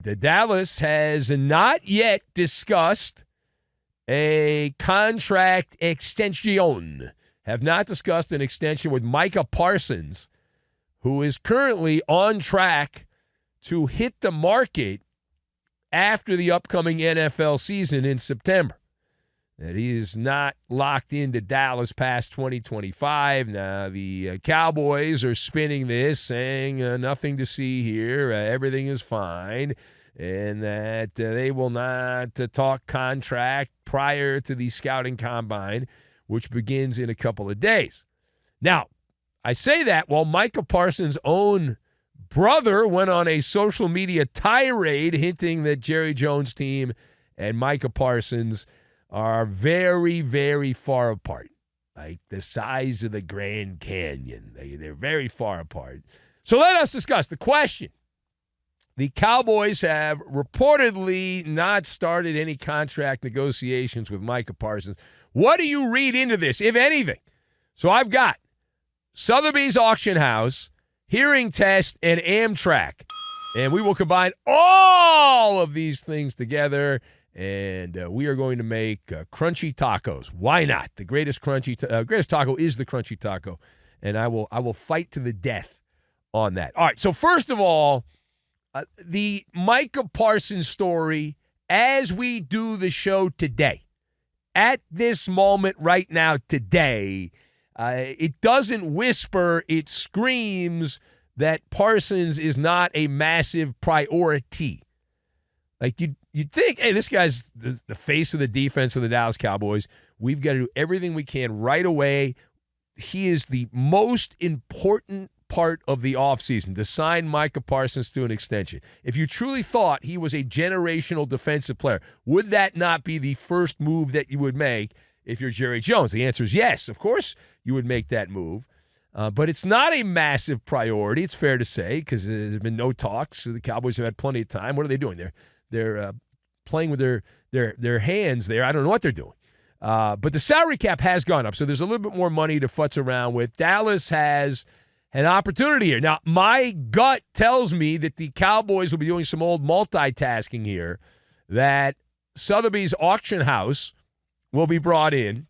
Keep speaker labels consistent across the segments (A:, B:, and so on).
A: The Dallas has not yet discussed a contract extension. Have not discussed an extension with Micah Parsons, who is currently on track to hit the market after the upcoming NFL season in September. That he is not locked into Dallas past 2025. Now, the Cowboys are spinning this, saying nothing to see here, everything is fine, and that they will not talk contract prior to the scouting combine, which begins in a couple of days. Now, I say that while Micah Parsons' own brother went on a social media tirade hinting that Jerry Jones' team and Micah Parsons are very, very far apart, like the size of the Grand Canyon. They're very far apart. So let us discuss the question. The Cowboys have reportedly not started any contract negotiations with Micah Parsons. What do you read into this, if anything? So I've got Sotheby's Auction House, Hearing Test, and Amtrak. And we will combine all of these things together, and we are going to make crunchy tacos. Why not? The greatest greatest taco is the crunchy taco, and I will fight to the death on that. All right, so first of all, the Micah Parsons story as we do the show today, at this moment right now today, it doesn't whisper, it screams that Parsons is not a massive priority. Like you'd think, hey, this guy's the face of the defense of the Dallas Cowboys. We've got to do everything we can right away. He is the most important part of the offseason to sign Micah Parsons to an extension. If you truly thought he was a generational defensive player, would that not be the first move that you would make if you're Jerry Jones? The answer is yes. Of course you would make that move. But it's not a massive priority, it's fair to say, because there's been no talks. The Cowboys have had plenty of time. What are they doing? They're playing with their hands there. I don't know what they're doing. But the salary cap has gone up, so there's a little bit more money to futz around with. Dallas has an opportunity here. Now, my gut tells me that the Cowboys will be doing some old multitasking here, that Sotheby's Auction House will be brought in,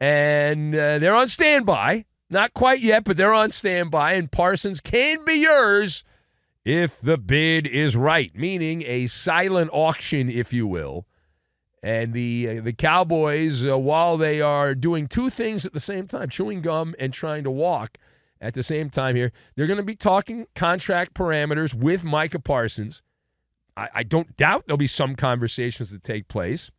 A: and they're on standby. Not quite yet, but they're on standby, and Parsons can be yours if the bid is right, meaning a silent auction, if you will. And the Cowboys, while they are doing two things at the same time, chewing gum and trying to walk at the same time here, they're going to be talking contract parameters with Micah Parsons. I don't doubt there'll be some conversations that take place.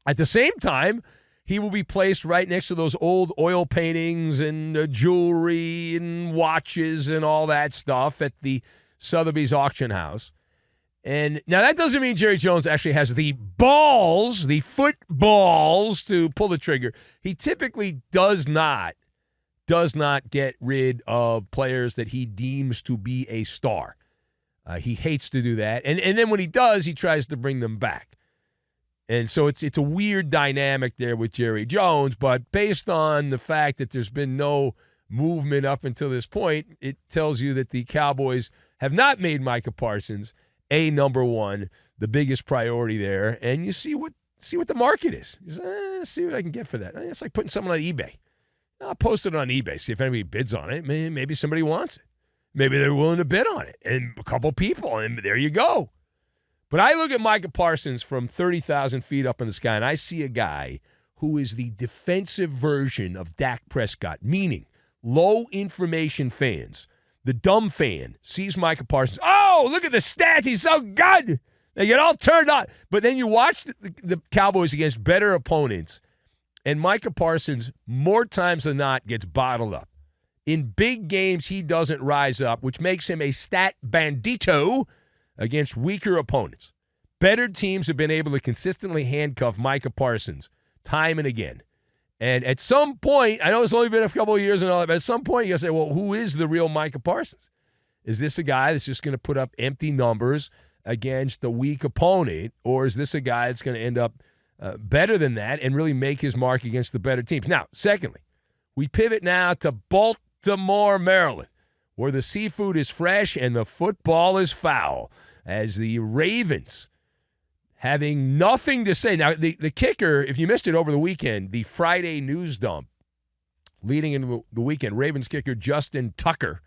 A: At the same time, he will be placed right next to those old oil paintings and jewelry and watches and all that stuff at the Sotheby's Auction House. And now that doesn't mean Jerry Jones actually has the balls, the footballs to pull the trigger. He typically does not get rid of players that he deems to be a star. He hates to do that. And then when he does, he tries to bring them back. And so it's a weird dynamic there with Jerry Jones, but based on the fact that there's been no movement up until this point, it tells you that the Cowboys have not made Micah Parsons a number one, the biggest priority there. And you see what the market is. You say, see what I can get for that. It's like putting something on eBay. I'll post it on eBay, see if anybody bids on it. Maybe somebody wants it. Maybe they're willing to bid on it. And a couple people, and there you go. But I look at Micah Parsons from 30,000 feet up in the sky, and I see a guy who is the defensive version of Dak Prescott, meaning low-information fans. The dumb fan sees Micah Parsons. Oh, look at the stats. He's so good. They get all turned on. But then you watch the Cowboys against better opponents, and Micah Parsons, more times than not, gets bottled up. In big games, he doesn't rise up, which makes him a stat bandito against weaker opponents. Better teams have been able to consistently handcuff Micah Parsons time and again. And at some point, I know it's only been a couple of years and all that, but at some point you got to say, well, who is the real Micah Parsons? Is this a guy that's just going to put up empty numbers against a weak opponent, or is this a guy that's going to end up better than that and really make his mark against the better teams? Now, secondly, we pivot now to Baltimore, Maryland, where the seafood is fresh and the football is foul. as the Ravens having nothing to say. Now, the kicker, if you missed it over the weekend, the Friday news dump leading into the weekend, Ravens kicker Justin Tucker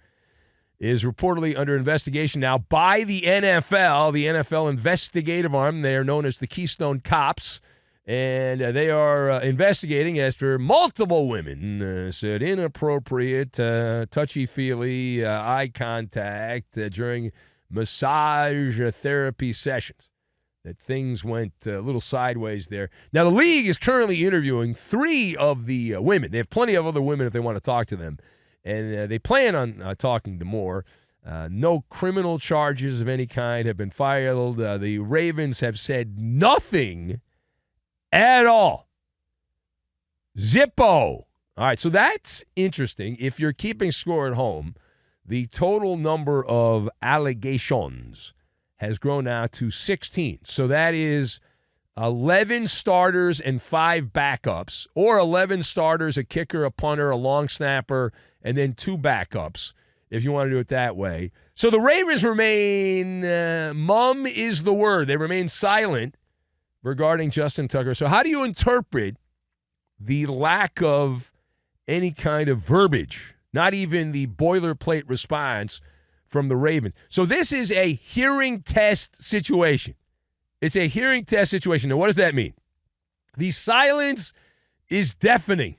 A: is reportedly under investigation now by the NFL investigative arm. They are known as the Keystone Cops, and they are investigating after multiple women said inappropriate, touchy-feely eye contact during massage therapy sessions, that things went a little sideways there. Now, the league is currently interviewing 3 of the women. They have plenty of other women if they want to talk to them, and they plan on talking to more. No criminal charges of any kind have been filed. The Ravens have said nothing at all. Zippo. All right, so that's interesting. If you're keeping score at home, the total number of allegations has grown now to 16. So that is 11 starters and 5 backups, or 11 starters, a kicker, a punter, a long snapper, and then 2 backups, if you want to do it that way. So the Ravens remain, mum is the word. They remain silent regarding Justin Tucker. So how do you interpret the lack of any kind of verbiage, not even the boilerplate response from the Ravens? So this is a hearing test situation. It's a hearing test situation. Now, what does that mean? The silence is deafening,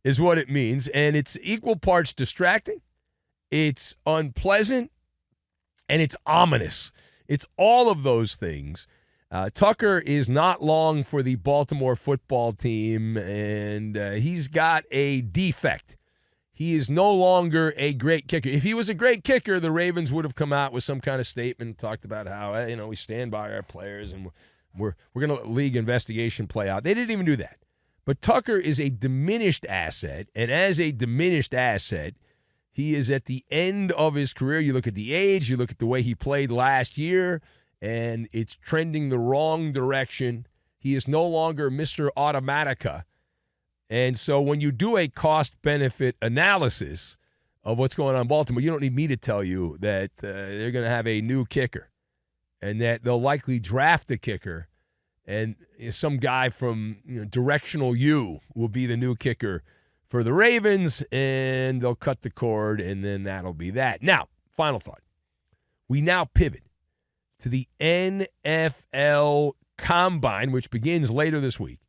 A: is what it means, and it's equal parts distracting, it's unpleasant, and it's ominous. It's all of those things. Tucker is not long for the Baltimore football team, and he's got a defect. He is no longer a great kicker. If he was a great kicker, the Ravens would have come out with some kind of statement, talked about how, we stand by our players and we're going to let league investigation play out. They didn't even do that. But Tucker is a diminished asset, and as a diminished asset, he is at the end of his career. You look at the age, you look at the way he played last year, and it's trending the wrong direction. He is no longer Mr. Automatica. And so when you do a cost-benefit analysis of what's going on in Baltimore, you don't need me to tell you that they're going to have a new kicker and that they'll likely draft a kicker, and some guy from Directional U will be the new kicker for the Ravens, and they'll cut the cord, and then that'll be that. Now, final thought. We now pivot to the NFL Combine, which begins later this week.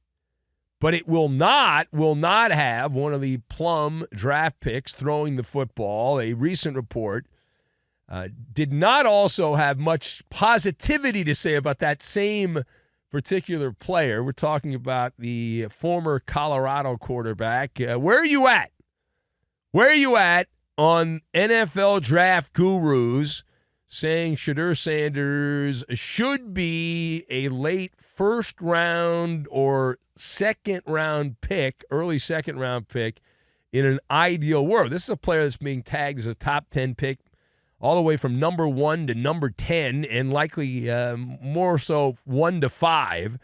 A: But it will not have one of the plum draft picks throwing the football. A recent report did not also have much positivity to say about that same particular player. We're talking about the former Colorado quarterback. Where are you at? Where are you at on NFL draft gurus saying Shedeur Sanders should be a late first round or second round pick, early second round pick in an ideal world? This is a player that's being tagged as a top 10 pick all the way from number 1 to number 10, and likely more so 1 to 5.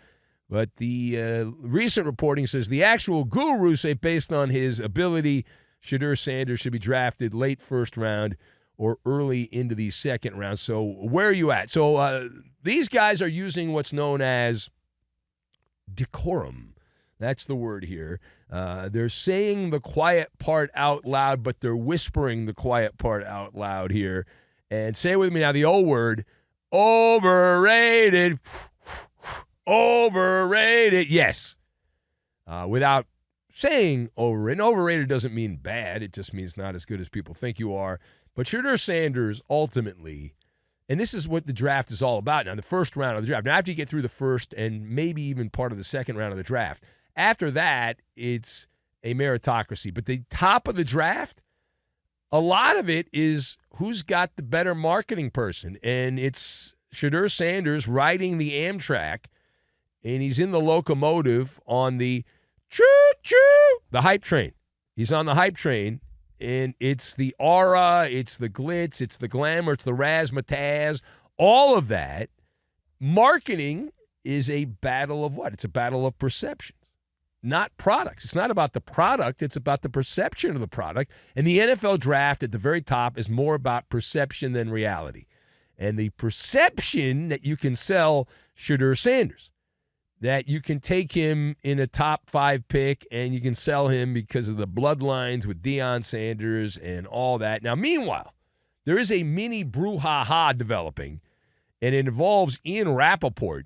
A: But the recent reporting says the actual gurus say based on his ability, Shedeur Sanders should be drafted late first round or early into the second round. So where are you at? So these guys are using what's known as decorum. That's the word here. They're saying the quiet part out loud, but they're whispering the quiet part out loud here. And say it with me now, the O word, overrated. Overrated, yes. Without saying overrated. And overrated doesn't mean bad. It just means not as good as people think you are. But Shedeur Sanders ultimately, and this is what the draft is all about now, the first round of the draft. Now, after you get through the first and maybe even part of the second round of the draft, after that, it's a meritocracy. But the top of the draft, a lot of it is who's got the better marketing person. And it's Shedeur Sanders riding the Amtrak, and he's in the locomotive on the choo-choo, the hype train. He's on the hype train. And it's the aura, it's the glitz, it's the glamour, it's the razzmatazz, all of that. Marketing is a battle of what? It's a battle of perceptions, not products. It's not about the product. It's about the perception of the product. And the NFL draft at the very top is more about perception than reality. and the perception that you can sell Shedeur Sanders, that you can take him in a top 5 pick and you can sell him because of the bloodlines with Deion Sanders and all that. Now, meanwhile, there is a mini brouhaha developing, and it involves Ian Rappaport,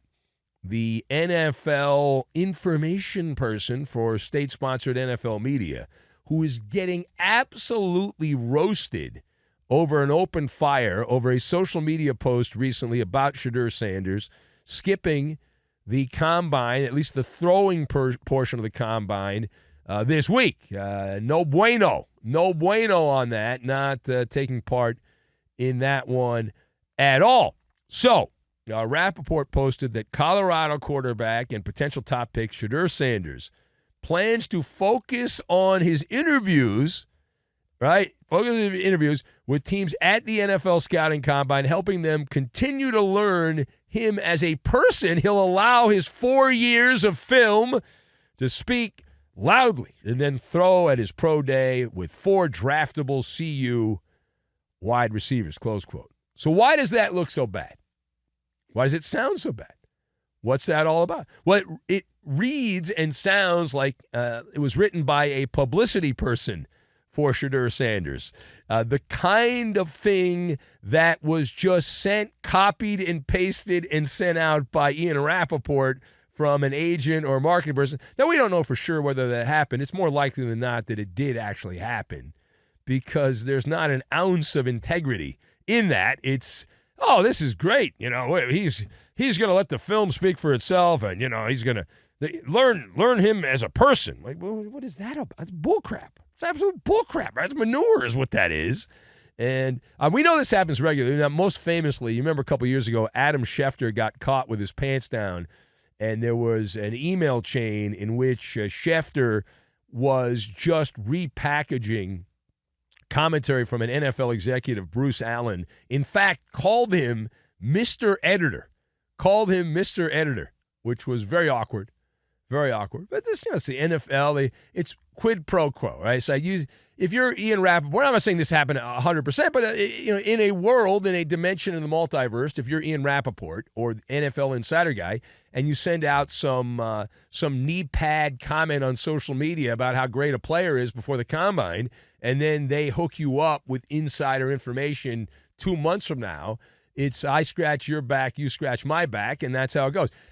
A: the NFL information person for state-sponsored NFL media, who is getting absolutely roasted over an open fire over a social media post recently about Shedeur Sanders skipping the combine, at least the throwing portion of the combine, this week. No bueno on that, not taking part in that one at all. So, Rappaport posted that Colorado quarterback and potential top pick Shedeur Sanders plans to focus on his interviews, right? Focus on his interviews with teams at the NFL Scouting Combine, helping them continue to learn him as a person. He'll allow his 4 years of film to speak loudly and then throw at his pro day with 4 draftable CU wide receivers, close quote. So why does that look so bad? Why does it sound so bad? What's that all about? Well, it reads and sounds like it was written by a publicity person for Shedeur Sanders. The kind of thing that was just sent, copied, and pasted and sent out by Ian Rappaport from an agent or marketing person. Now, we don't know for sure whether that happened. It's more likely than not that it did actually happen because there's not an ounce of integrity in that. It's, oh, this is great. You know, he's going to let the film speak for itself, and, you know, he's going to learn him as a person. Like, well, what is that about? That's bullcrap. It's absolute bullcrap. That's manure is what that is. And we know this happens regularly. Now, most famously, you remember a couple years ago, Adam Schefter got caught with his pants down, and there was an email chain in which Schefter was just repackaging commentary from an NFL executive, Bruce Allen. In fact, called him Mr. Editor. Which was very awkward. Very awkward. But this, you know, it's the NFL. It's quid pro quo, right? So if you're Ian Rappaport, I'm not saying this happened 100%, but you know, in a world, in a dimension in the multiverse, if you're Ian Rappaport or NFL insider guy, and you send out some knee pad comment on social media about how great a player is before the combine, and then they hook you up with insider information 2 months from now, it's I scratch your back, you scratch my back, and that's how it goes.